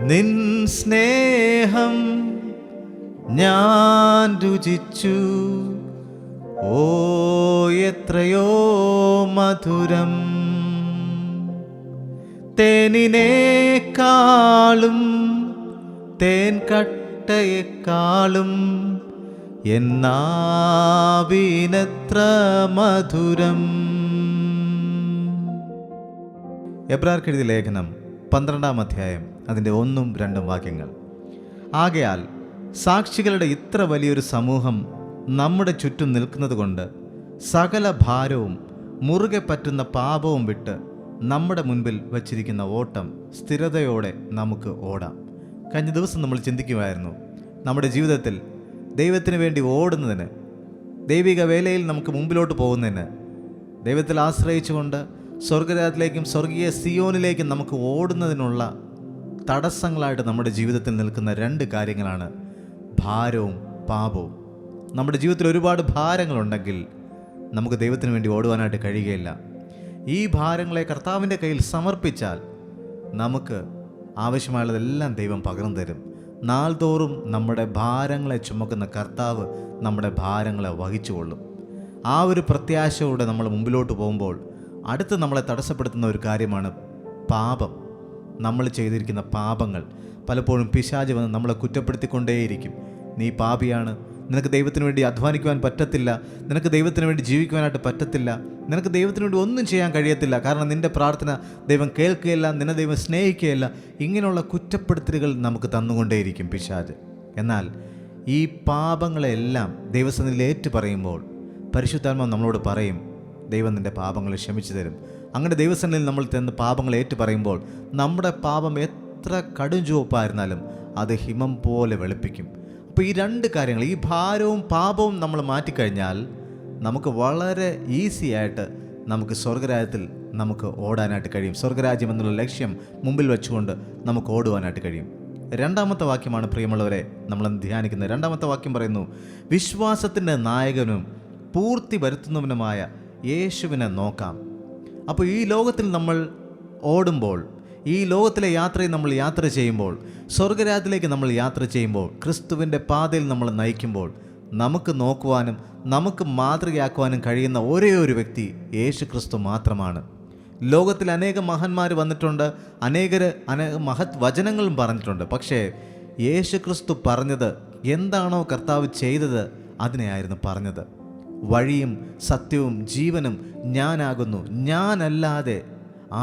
നിൻ സ്നേഹം ഞാൻ രുചിച്ചു, ഓ എത്രയോ മധുരം. തേനിനേക്കാളും തേൻ കട്ടയെക്കാളും എന്നാവിനത്ര മധുരം. എബ്രായർക്ക് എഴുതിയ ലേഖനം 12-ാം അധ്യായം അതിൻ്റെ 1-2 വാക്യങ്ങൾ. ആകയാൽ സാക്ഷികളുടെ ഇത്ര വലിയൊരു സമൂഹം നമ്മുടെ ചുറ്റും നിൽക്കുന്നത് കൊണ്ട് സകല ഭാരവും മുറുകെ പറ്റുന്ന പാപവും വിട്ട് നമ്മുടെ മുൻപിൽ വച്ചിരിക്കുന്ന ഓട്ടം സ്ഥിരതയോടെ നമുക്ക് ഓടാം. കഴിഞ്ഞ ദിവസം നമ്മൾ ചിന്തിക്കുമായിരുന്നു, നമ്മുടെ ജീവിതത്തിൽ ദൈവത്തിന് വേണ്ടി ഓടുന്നതിന്, ദൈവിക വേലയിൽ നമുക്ക് മുമ്പിലോട്ട് പോകുന്നതിന്, ദൈവത്തിൽ ആശ്രയിച്ചുകൊണ്ട് സ്വർഗരാജ്യത്തിലേക്കും സ്വർഗീയ സിയോനിലേക്കും നമുക്ക് ഓടുന്നതിനുള്ള തടസ്സങ്ങളായിട്ട് നമ്മുടെ ജീവിതത്തിൽ നിൽക്കുന്ന 2 കാര്യങ്ങളാണ് ഭാരവും പാപവും. നമ്മുടെ ജീവിതത്തിൽ ഒരുപാട് ഭാരങ്ങളുണ്ടെങ്കിൽ നമുക്ക് ദൈവത്തിന് വേണ്ടി ഓടുവാനായിട്ട് കഴിയുകയില്ല. ഈ ഭാരങ്ങളെ കർത്താവിൻ്റെ കയ്യിൽ സമർപ്പിച്ചാൽ നമുക്ക് ആവശ്യമായുള്ളതെല്ലാം ദൈവം പകർന്നു തരും. നാൾതോറും നമ്മുടെ ഭാരങ്ങളെ ചുമക്കുന്ന കർത്താവ് നമ്മുടെ ഭാരങ്ങളെ വഹിച്ചുകൊള്ളും. ആ ഒരു പ്രത്യാശയോടെ നമ്മൾ മുമ്പിലോട്ട് പോകുമ്പോൾ അടുത്ത് നമ്മളെ തടസ്സപ്പെടുത്തുന്ന ഒരു കാര്യമാണ് പാപം. നമ്മൾ ചെയ്തിരിക്കുന്ന പാപങ്ങൾ. പലപ്പോഴും പിശാച് വന്ന് നമ്മളെ കുറ്റപ്പെടുത്തിക്കൊണ്ടേയിരിക്കും. നീ പാപിയാണ്, നിനക്ക് ദൈവത്തിന് വേണ്ടി അധ്വാനിക്കുവാൻ പറ്റത്തില്ല, നിനക്ക് ദൈവത്തിന് വേണ്ടി ജീവിക്കുവാനായിട്ട് പറ്റത്തില്ല, നിനക്ക് ദൈവത്തിന് വേണ്ടി ഒന്നും ചെയ്യാൻ കഴിയത്തില്ല, കാരണം നിൻ്റെ പ്രാർത്ഥന ദൈവം കേൾക്കുകയില്ല, നിന്നെ ദൈവം സ്നേഹിക്കുകയില്ല. ഇങ്ങനെയുള്ള കുറ്റപ്പെടുത്തലുകൾ നമുക്ക് തന്നുകൊണ്ടേയിരിക്കും പിശാച്. എന്നാൽ ഈ പാപങ്ങളെല്ലാം ദൈവസന്നിധിയിൽ ഏറ്റു പറയുമ്പോൾ പരിശുദ്ധാത്മാവ് നമ്മളോട് പറയും, ദൈവം നിൻ്റെ പാപങ്ങളെ ക്ഷമിച്ചു തരും. അങ്ങനെ ദൈവസന്നിധിയിൽ നമ്മൾ തന്ന പാപങ്ങൾ ഏറ്റു പറയുമ്പോൾ നമ്മുടെ പാപം എത്ര കടും ചുവപ്പായിരുന്നാലും അത് ഹിമം പോലെ വെളുപ്പിക്കും. അപ്പോൾ ഈ 2 കാര്യങ്ങൾ, ഈ ഭാരവും പാപവും നമ്മൾ മാറ്റിക്കഴിഞ്ഞാൽ നമുക്ക് വളരെ ഈസി ആയിട്ട് നമുക്ക് സ്വർഗരാജ്യത്തിൽ നമുക്ക് ഓടാനായിട്ട് കഴിയും. സ്വർഗരാജ്യം എന്നുള്ള ലക്ഷ്യം മുമ്പിൽ വെച്ചുകൊണ്ട് നമുക്ക് ഓടുവാനായിട്ട് കഴിയും. 2-ാമത്തെ വാക്യമാണ് പ്രിയമുള്ളവരെ നമ്മൾ ധ്യാനിക്കുന്നത്. 2-ാമത്തെ വാക്യം പറയുന്നു, വിശ്വാസത്തിൻ്റെ നായകനും പൂർത്തി വരുത്തുന്നവനുമായ യേശുവിനെ നോക്കാം. അപ്പോൾ ഈ ലോകത്തിൽ നമ്മൾ ഓടുമ്പോൾ, ഈ ലോകത്തിലെ യാത്രയിൽ നമ്മൾ യാത്ര ചെയ്യുമ്പോൾ, സ്വർഗരാജ്യത്തിലേക്ക് നമ്മൾ യാത്ര ചെയ്യുമ്പോൾ, ക്രിസ്തുവിൻ്റെ പാതയിൽ നമ്മൾ നയിക്കുമ്പോൾ നമുക്ക് നോക്കുവാനും നമുക്ക് മാതൃകയാക്കുവാനും കഴിയുന്ന ഒരേ ഒരു വ്യക്തി യേശു ക്രിസ്തു മാത്രമാണ്. ലോകത്തിൽ അനേകം മഹാന്മാർ വന്നിട്ടുണ്ട്, അനേക മഹത് വചനങ്ങളും പറഞ്ഞിട്ടുണ്ട്. പക്ഷേ യേശു ക്രിസ്തു പറഞ്ഞത് എന്താണോ കർത്താവ് ചെയ്തത് അതിനെയായിരുന്നു പറഞ്ഞത്. വഴിയും സത്യവും ജീവനും ഞാനാകുന്നു, ഞാനല്ലാതെ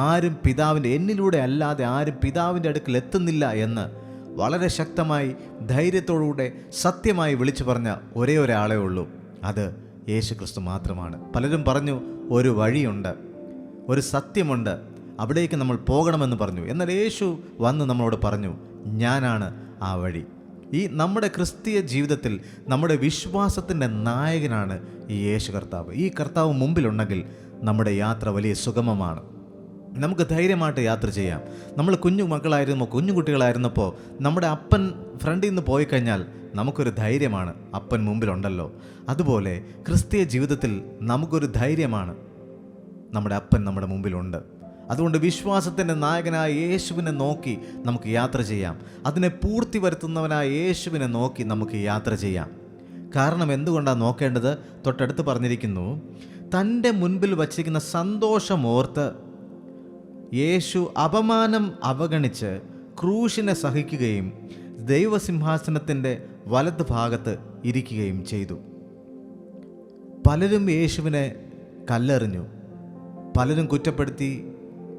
ആരും പിതാവിൻ്റെ, എന്നിലൂടെ അല്ലാതെ ആരും പിതാവിൻ്റെ അടുക്കൽ എത്തുന്നില്ല എന്ന് വളരെ ശക്തമായി ധൈര്യത്തോടുകൂടെ സത്യമായി വിളിച്ചു പറഞ്ഞ ഒരേ ഒരാളേ ഉള്ളൂ, അത് യേശു ക്രിസ്തു മാത്രമാണ്. പലരും പറഞ്ഞു ഒരു വഴിയുണ്ട്, ഒരു സത്യമുണ്ട്, അവിടേക്ക് നമ്മൾ പോകണമെന്ന് പറഞ്ഞു. എന്നാൽ യേശു വന്ന് നമ്മളോട് പറഞ്ഞു, ഞാനാണ് ആ വഴി. ഈ നമ്മുടെ ക്രിസ്തീയ ജീവിതത്തിൽ നമ്മുടെ വിശ്വാസത്തിൻ്റെ നായകനാണ് ഈ യേശു കർത്താവ്. ഈ കർത്താവ് മുമ്പിലുണ്ടെങ്കിൽ നമ്മുടെ യാത്ര വലിയ സുഗമമാണ്. നമുക്ക് ധൈര്യമായിട്ട് യാത്ര ചെയ്യാം. നമ്മൾ കുഞ്ഞു കുട്ടികളായിരുന്നപ്പോൾ നമ്മുടെ അപ്പൻ ഫ്രണ്ടിൽ നിന്ന് പോയി കഴിഞ്ഞാൽ നമുക്കൊരു ധൈര്യമാണ്, അപ്പൻ മുമ്പിലുണ്ടല്ലോ. അതുപോലെ ക്രിസ്തീയ ജീവിതത്തിൽ നമുക്കൊരു ധൈര്യമാണ്, നമ്മുടെ അപ്പൻ നമ്മുടെ മുമ്പിലുണ്ട്. അതുകൊണ്ട് വിശ്വാസത്തിൻ്റെ നായകനായ യേശുവിനെ നോക്കി നമുക്ക് യാത്ര ചെയ്യാം. അതിനെ പൂർത്തി വരുത്തുന്നവനായ യേശുവിനെ നോക്കി നമുക്ക് യാത്ര ചെയ്യാം. കാരണം എന്തുകൊണ്ടാണ് നോക്കേണ്ടത്? തൊട്ടടുത്ത് പറഞ്ഞിരിക്കുന്നു, തൻ്റെ മുൻപിൽ വച്ചിരിക്കുന്ന സന്തോഷമോർത്ത് യേശു അപമാനം അവഗണിച്ച് ക്രൂശിനെ സഹിക്കുകയും ദൈവസിംഹാസനത്തിൻ്റെ വലത് ഭാഗത്ത് ഇരിക്കുകയും ചെയ്തു. പലരും യേശുവിനെ കല്ലെറിഞ്ഞു, പലരും കുറ്റപ്പെടുത്തി,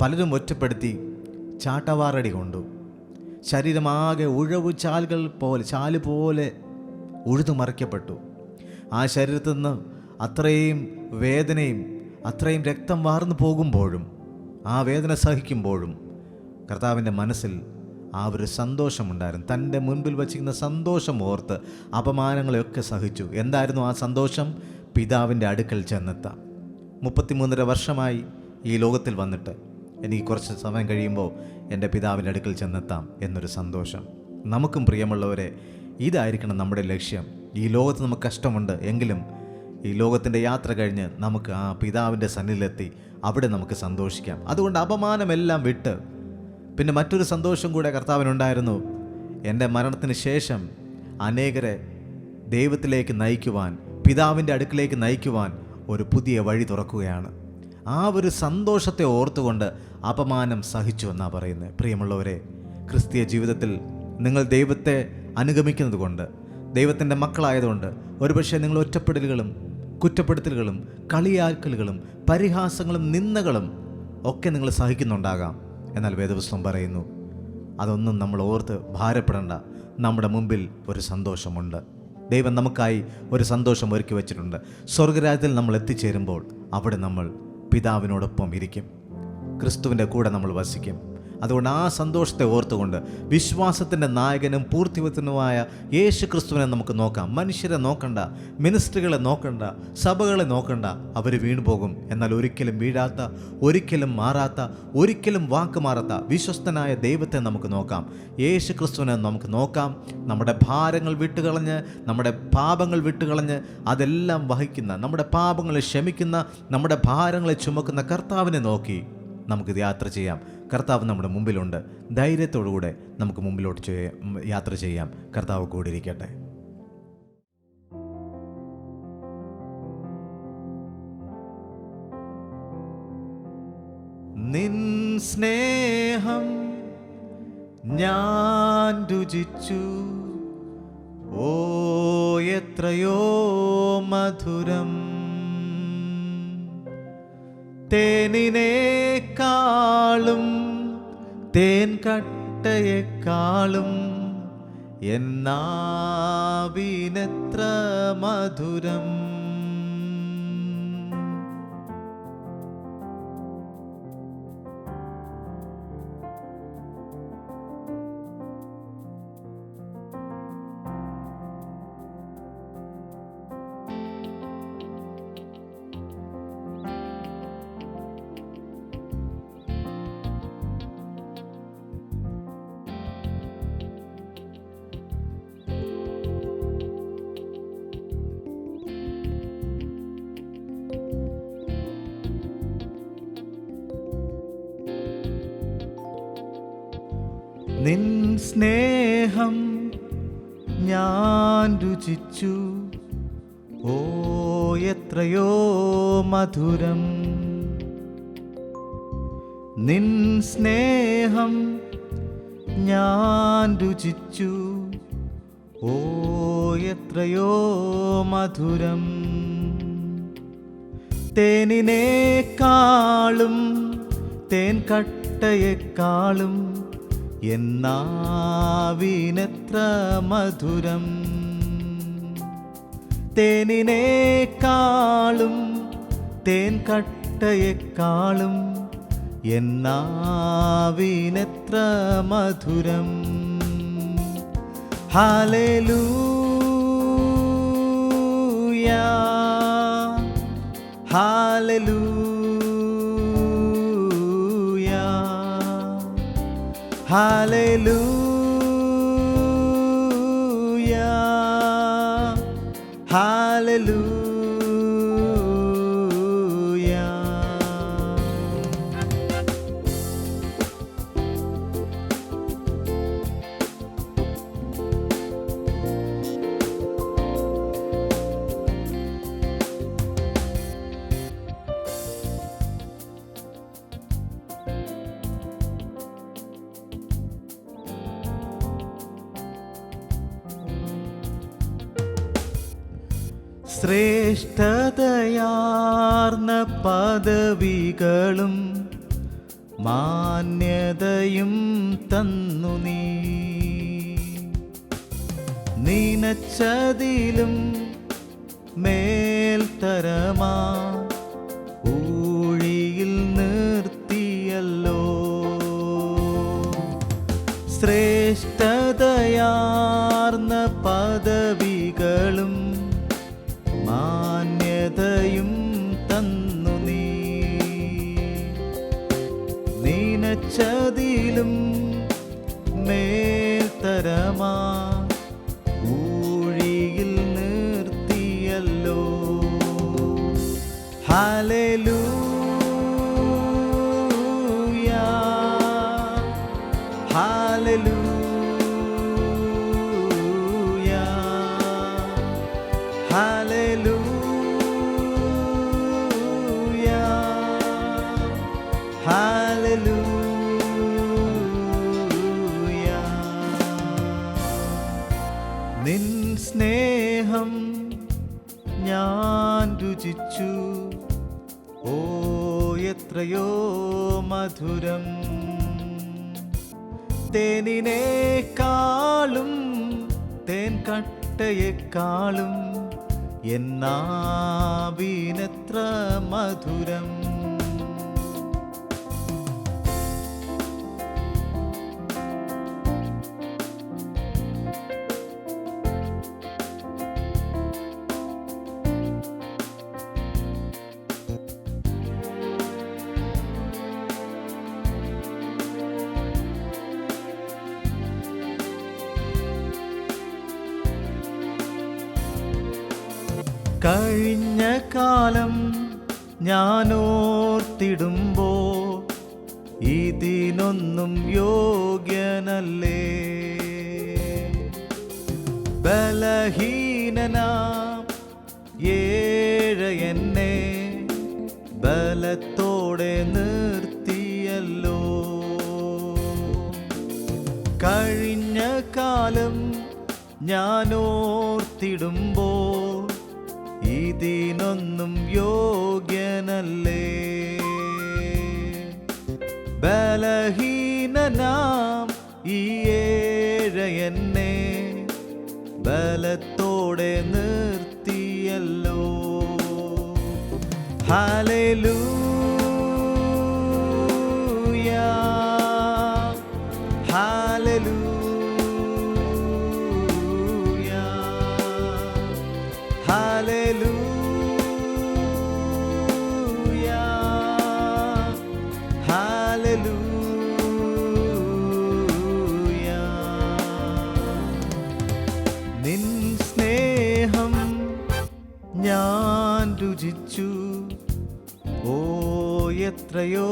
പലരും ഒറ്റപ്പെടുത്തി, ചാട്ടവാറടി കൊണ്ടു. ശരീരമാകെ ഉഴവു ചാല് പോലെ ഉഴുതുമറിക്കപ്പെട്ടു. ആ ശരീരത്തിൽ നിന്ന് അത്രയും വേദനയും അത്രയും രക്തം വാർന്നു പോകുമ്പോഴും, ആ വേദന സഹിക്കുമ്പോഴും കർത്താവിൻ്റെ മനസ്സിൽ ആ ഒരു സന്തോഷമുണ്ടായിരുന്നു. തൻ്റെ മുൻപിൽ വച്ചിരിക്കുന്ന സന്തോഷം ഓർത്ത് അപമാനങ്ങളെയൊക്കെ സഹിച്ചു. എന്തായിരുന്നു ആ സന്തോഷം? പിതാവിൻ്റെ അടുക്കൽ ചെന്നെത്താം. 33.5 വർഷമായി ഈ ലോകത്തിൽ വന്നിട്ട് എനിക്ക് കുറച്ച് സമയം കഴിയുമ്പോൾ എൻ്റെ പിതാവിൻ്റെ അടുക്കൽ ചെന്നെത്താം എന്നൊരു സന്തോഷം. നമുക്കും പ്രിയമുള്ളവരെ, ഇതായിരിക്കണം നമ്മുടെ ലക്ഷ്യം. ഈ ലോകത്ത് നമുക്ക് കഷ്ടമുണ്ട് എങ്കിലും ഈ ലോകത്തിൻ്റെ യാത്ര കഴിഞ്ഞ് നമുക്ക് ആ പിതാവിൻ്റെ സന്നിധിയിലെത്തി അവിടെ നമുക്ക് സന്തോഷിക്കാം. അതുകൊണ്ട് അപമാനമെല്ലാം വിട്ട് പിന്നെ മറ്റൊരു സന്തോഷം കൂടെ കർത്താവിനുണ്ടായിരുന്നു. എൻ്റെ മരണത്തിന് ശേഷം അനേകരെ ദൈവത്തിലേക്ക് നയിക്കുവാൻ, പിതാവിൻ്റെ അടുക്കിലേക്ക് നയിക്കുവാൻ ഒരു പുതിയ വഴി തുറക്കുകയാണ്. ആ ഒരു സന്തോഷത്തെ ഓർത്തുകൊണ്ട് അപമാനം സഹിച്ചു എന്നാണ് പറയുന്നത്. പ്രിയമുള്ളവരെ, ക്രിസ്തീയ ജീവിതത്തിൽ നിങ്ങൾ ദൈവത്തെ അനുഗമിക്കുന്നത് കൊണ്ട്, ദൈവത്തിൻ്റെ മക്കളായതുകൊണ്ട് ഒരുപക്ഷെ നിങ്ങൾ ഒറ്റപ്പെടലുകളും കുറ്റപ്പെടുത്തലുകളും കളിയാക്കലുകളും പരിഹാസങ്ങളും നിന്ദകളും ഒക്കെ നിങ്ങൾ സഹിക്കുന്നുണ്ടാകാം. എന്നാൽ വേദപുസ്തകം പറയുന്നു, അതൊന്നും നമ്മൾ ഓർത്ത് ഭാരപ്പെടേണ്ട. നമ്മുടെ മുമ്പിൽ ഒരു സന്തോഷമുണ്ട്. ദൈവം നമുക്കായി ഒരു സന്തോഷം ഒരുക്കി വച്ചിട്ടുണ്ട്. സ്വർഗരാജ്യത്തിൽ നമ്മൾ എത്തിച്ചേരുമ്പോൾ അവിടെ നമ്മൾ പിതാവിനോടൊപ്പം ഇരിക്കും, ക്രിസ്തുവിൻ്റെ കൂടെ നമ്മൾ വസിക്കും. അതുകൊണ്ട് ആ സന്തോഷത്തെ ഓർത്തുകൊണ്ട് വിശ്വാസത്തിൻ്റെ നായകനും പൂർത്തിവത്തിനുമായ യേശു ക്രിസ്തുവിനെ നമുക്ക് നോക്കാം. മനുഷ്യരെ നോക്കണ്ട, മിനിസ്ട്രികളെ നോക്കണ്ട, സഭകളെ നോക്കണ്ട. അവർ വീണു പോകും. എന്നാൽ ഒരിക്കലും വീഴാത്ത, ഒരിക്കലും മാറാത്ത, ഒരിക്കലും വാക്ക് മാറാത്ത വിശ്വസ്തനായ ദൈവത്തെ നമുക്ക് നോക്കാം. യേശു ക്രിസ്തുവിനെ നമുക്ക് നോക്കാം. നമ്മുടെ ഭാരങ്ങൾ വിട്ടുകളഞ്ഞ്, നമ്മുടെ പാപങ്ങൾ വിട്ടുകളഞ്ഞ് അതെല്ലാം വഹിക്കുന്ന, നമ്മുടെ പാപങ്ങളെ ക്ഷമിക്കുന്ന, നമ്മുടെ ഭാരങ്ങളെ ചുമക്കുന്ന കർത്താവിനെ നോക്കി നമുക്കിത് യാത്ര ചെയ്യാം. കർത്താവ് നമ്മുടെ മുമ്പിലുണ്ട്. ധൈര്യത്തോടുകൂടെ നമുക്ക് മുമ്പിലോട്ട് യാത്ര ചെയ്യാം. കർത്താവ് കൂടെ ഇരിക്കട്ടെ. നിൻ സ്നേഹം ഞാൻ രുചിച്ചു, ഓ എത്രയോ മധുരം. തേനിനേക്കാളും തേൻ കട്ടയേക്കാളും എന്നാവിനെത്ര മധുരം. നിൻ സ്നേഹം ഞാൻ രുചിച്ചു, ഓ എത്രയോ മധുരം. നിൻ സ്നേഹം ഞാൻ രുചിച്ചു, ഓ എത്രയോ മധുരം. തേനിനേക്കാളും തേൻ കട്ടയേക്കാളും എന്നാവിനെത്ര മധുരം. തേനിനേക്കാളും തേൻ കട്ടയേക്കാളും എന്നാവിനെത്ര മധുരം. ഹല്ലേലൂയ, ഹല്ലേലൂയ, ഹല്ലേലൂയ, ഹല്ലേലൂയ. ശ്രേഷ്ഠതയാർന്ന പദവികളും മാന്യതയും തന്നു നീ. നിനച്ചതിലും മേൽത്തരമാ ഊഴിയിൽ നിർത്തിയല്ലോ. ശ്രേഷ്ഠതയാർന്ന പദവികളും മാന്യതയും തന്നു നീ. നിനച്ചതിലും മേൽത്തരമാ ഊഴിയിൽ നിർത്തിയല്ലോ. ഹല്ലേലൂയ, എത്രയോ മധുരം. തേനിനേക്കാളും തേൻ കട്ടയേക്കാളും എന്നാവിനെത്ര മധുരം. കഴിഞ്ഞ കാലം ഞാനോർത്തിടുമ്പോ ഇതിനൊന്നും യോഗ്യനല്ലേ. ബലഹീനനാം എന്നെ ബലത്തോടെ നിർത്തിയല്ലോ. കഴിഞ്ഞ കാലം ഞാനോർത്തിടുമ്പോ ഇതിനൊന്നും യോഗ്യനല്ലേ. ബലഹീനനാം എന്നെ ബലത്തോടെ നിർത്തിയല്ലോ. ഹല്ലേലൂയ, ഹല്ലേലൂയ, ഹല്ലേലൂയ, ഹല്ലേലൂയ. നിൻ സ്നേഹം ഞാൻ രുചിച്ചു, ഓ എത്രയോ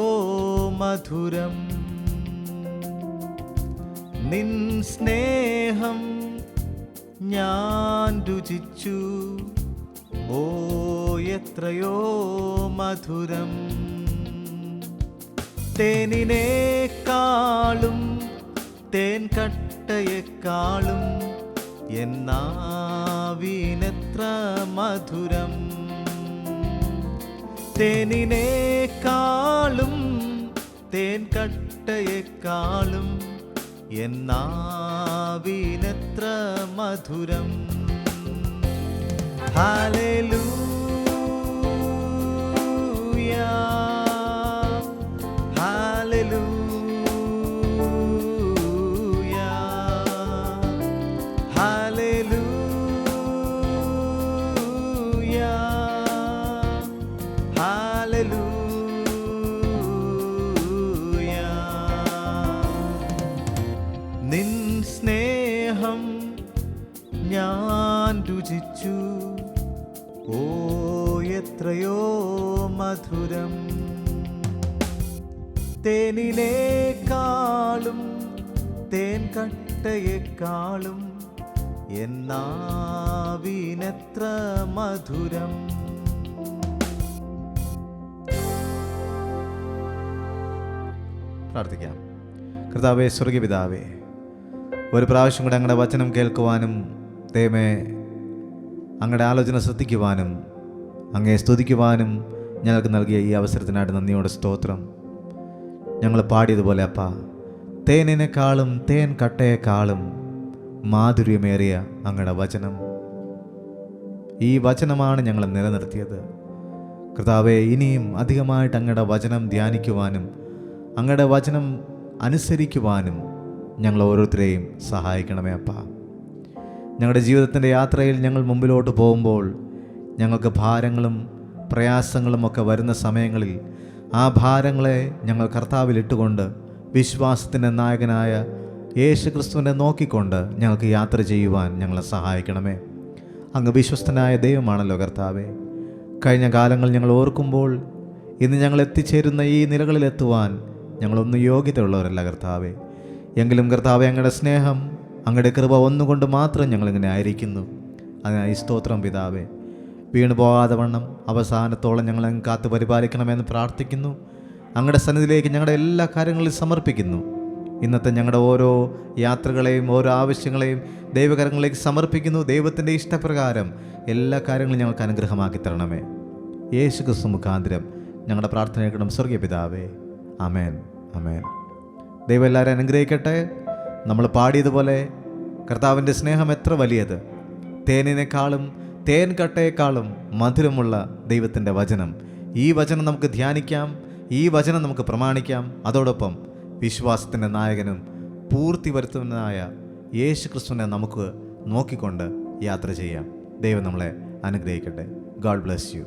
മധുരം. നിൻ സ്നേഹം ഞാൻ രുചിച്ചു, ഓ എത്രയോ മധുരം. തേനിനേക്കാളും തേൻ കട്ടയേക്കാളും എന്നാവിനെത്ര മധുരം. തേനിനേക്കാളും തേൻ കട്ടയേക്കാളും എന്നാവിനെത്ര മധുരം. ഹല്ലേലൂയ, ഹല്ലേലൂയ, ഹല്ലേലൂയ, ഹല്ലേലൂയ. നിൻ സ്നേഹം ഞാൻ രുചിച്ചു, ഓ എത്രയോ മധുരം. തേനിനേക്കാളും തേൻ കട്ടയേക്കാളും എന്നാവിനെത്ര മധുരം. പ്രാർത്ഥിക്കാം. കർത്താവേ, സ്വർഗീയ പിതാവേ, ഒരു പ്രാവശ്യം കൂടെ അങ്ങയുടെ വചനം കേൾക്കുവാനും ദൈവമേ അങ്ങയുടെ ആലോചന ശ്രദ്ധിക്കുവാനും അങ്ങയെ സ്തുതിക്കുവാനും ഞങ്ങൾക്ക് നൽകിയ ഈ അവസരത്തിനായിട്ട് നന്ദിയോടെ സ്തോത്രം. ഞങ്ങൾ പാടിയതുപോലെ അപ്പാ, തേനിനേക്കാളും തേൻ കട്ടയേക്കാളും മാധുര്യമേറിയ അങ്ങയുടെ വചനം, ഈ വചനമാണ് ഞങ്ങളെ നിലനിർത്തിയത്. കർത്താവേ, ഇനിയും അധികമായിട്ട് അങ്ങയുടെ വചനം ധ്യാനിക്കുവാനും അങ്ങയുടെ വചനം അനുസരിക്കുവാനും ഞങ്ങൾ ഓരോരുത്തരെയും സഹായിക്കണമേ അപ്പാ. ഞങ്ങളുടെ ജീവിതത്തിൻ്റെ യാത്രയിൽ ഞങ്ങൾ മുമ്പിലോട്ട് പോകുമ്പോൾ ഞങ്ങൾക്ക് ഭാരങ്ങളും പ്രയാസങ്ങളും ഒക്കെ വരുന്ന സമയങ്ങളിൽ ആ ഭാരങ്ങളെ ഞങ്ങൾ കർത്താവിൽ ഇട്ടുകൊണ്ട് വിശ്വാസത്തിൻ്റെ നായകനായ യേശു ക്രിസ്തുവിനെ നോക്കിക്കൊണ്ട് ഞങ്ങൾക്ക് യാത്ര ചെയ്യുവാൻ ഞങ്ങളെ സഹായിക്കണമേ. അങ്ങ് വിശ്വസ്തനായ ദൈവമാണല്ലോ കർത്താവേ. കഴിഞ്ഞ കാലങ്ങൾ ഞങ്ങൾ ഓർക്കുമ്പോൾ ഇന്ന് ഞങ്ങൾ എത്തിച്ചേരുന്ന ഈ നിലകളിലെത്തുവാൻ ഞങ്ങളൊന്നും യോഗ്യതയുള്ളവരല്ല കർത്താവേ. എങ്കിലും കർത്താവേ, അങ്ങയുടെ സ്നേഹം അങ്ങയുടെ കൃപ ഒന്നുകൊണ്ട് മാത്രം ഞങ്ങളിങ്ങനെ ആയിരിക്കുന്നു. അതിനായി സ്തോത്രം പിതാവേ. വീണു പോകാതെ വണ്ണം അവസാനത്തോളം ഞങ്ങളെ കാത്ത് പരിപാലിക്കണമെന്ന് പ്രാർത്ഥിക്കുന്നു. അങ്ങയുടെ സന്നിധിയിലേക്ക് ഞങ്ങളുടെ എല്ലാ കാര്യങ്ങളും സമർപ്പിക്കുന്നു. ഇന്നത്തെ ഞങ്ങളുടെ ഓരോ യാത്രകളെയും ഓരോ ആവശ്യങ്ങളെയും ദൈവകരങ്ങളിലേക്ക് സമർപ്പിക്കുന്നു. ദൈവത്തിൻ്റെ ഇഷ്ടപ്രകാരം എല്ലാ കാര്യങ്ങളും ഞങ്ങൾക്ക് അനുഗ്രഹമാക്കി തരണമേ. യേശു ക്രിസ്തു മുഖാന്തരം ഞങ്ങളുടെ പ്രാർത്ഥന കേൾക്കണം സ്വർഗീയ പിതാവേ. ആമേൻ, ആമേൻ. ദൈവം എല്ലാവരും അനുഗ്രഹിക്കട്ടെ. നമ്മൾ പാടിയതുപോലെ കർത്താവിൻ്റെ സ്നേഹം എത്ര വലിയത്, തേനിനേക്കാളും തേൻ കട്ടയേക്കാളും മധുരമുള്ള ദൈവത്തിൻ്റെ വചനം. ഈ വചനം നമുക്ക് ധ്യാനിക്കാം, ഈ വചനം നമുക്ക് പ്രമാണിക്കാം. അതോടൊപ്പം വിശ്വാസത്തിൻ്റെ നായകനും പൂർത്തി വരുത്തുന്നതായ യേശു ക്രിസ്തുവിനെ നമുക്ക് നോക്കിക്കൊണ്ട് യാത്ര ചെയ്യാം. ദൈവം നമ്മളെ അനുഗ്രഹിക്കട്ടെ. God bless you.